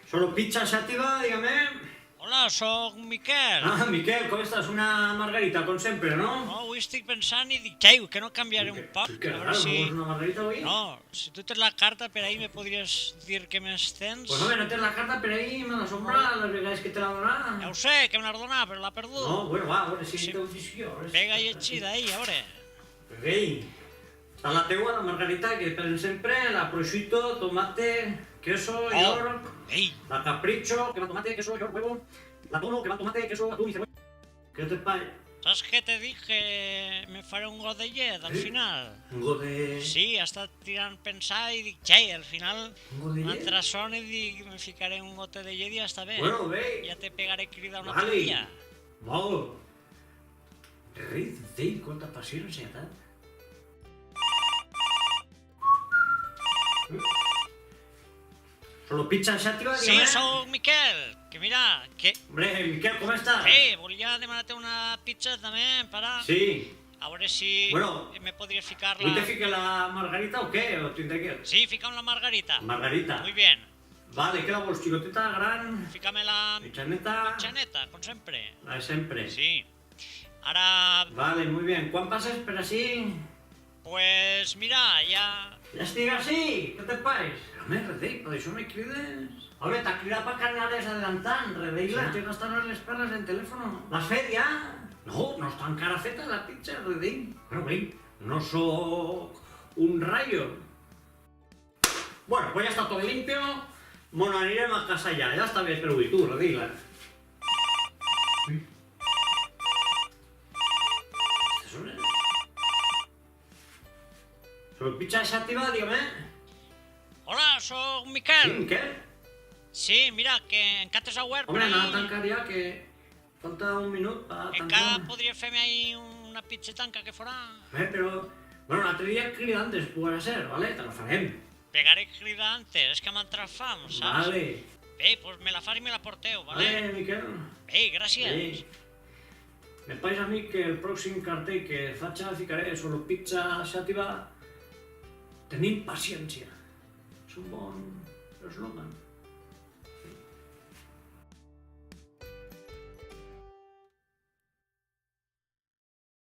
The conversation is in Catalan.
Solo pizza xativa, dígame. Hola, soc Miquel. Ah, Miquel, com estàs? Una margarita, com sempre, no? No, avui estic pensant i dic, tio, que no canviaré un poc. Que A raro, veure ¿no si... vols una margarita avui? No, si tu tens la carta per ahí me podries dir què més tens? Pues hombre, no tens la carta per ahí, me l'asombra les vegades que te la donà. Ja ho sé, que me l'has donat, però l'ha perdut. No, bueno, va, a veure si Sí. t'ho dic jo. Pega i eixida ahí, a veure. Ei, està la teua, la margarita, que per sempre, la prosciutto, tomate, queso, york, Ei, la capricho, que va tomate, queso, york, huevo, la tono, que va tomate, queso, atún y cebolla. ¿Qué te parece? saps què te dic? Que me faré un got de llet al final. Un got de... Sí, he estat tirant pensar i dic, txai, al final Un got de llet? m'entra son i dic, me ficaré un gote de llet i ja està bé. Bueno, bé. Ja te pegaré crida una Vale. altre dia. Molt. Rei, Dei, quanta paciència, tant. Solo pizza xàtiva, Sí, dígame. sóc Miquel, que mira, que... Hombre, Miquel, com estàs? volia demanar-te una pizza també, para... Sí. A veure si Bueno, me podries ficar ¿Y te la... fique la margarita o qué? ¿O tendré que...? Sí, fica'm la margarita. Margarita. Muy bien. Vale, ¿qué la vols? Xicoteta, gran, Fica'm la mitjaneta, mitjaneta, com sempre. la de sempre. Sí. Ara, Vale, muy bien. ¿Cuán pases per així? pues mira, ja... Ja estic així, què te pares? Home, Redei, per això me crides. Home, t'ha cridat per que anaves adelantant, Redei-la. Si te gastaron les perles en teléfono. L'has fet ja? No, no està encara feta la pizza, Redei. Bueno, bé, no sóc un rayo. Bueno, pues ya está todo limpio. Bueno, anirem a casa ja. Ja està bé per avui, tu, Redei-la. Solo pizza xàtiva, dígame. Hola, sóc Sí, Miquel. què? Sí, mira, que encara t'has obert per Hombre, anava a ahí. tancar ja, que falta un minut per Encara tancar. podria fer-me ahí una pizzetanca que farà. Però... Bueno, l'altre dia cridantes podrà ser, vale? Te la farem. Pegaré crida antes, és que m'ha entrat fam, saps? Vale. Bé, pues me la fas i me la porteu, vale? Vale, Miquel. Bé, gràcies. Sí. Me país a mi que el pròxim cartell que faig ficaré solo pizza xàtiva. Tenim paciència. És un bon eslògan.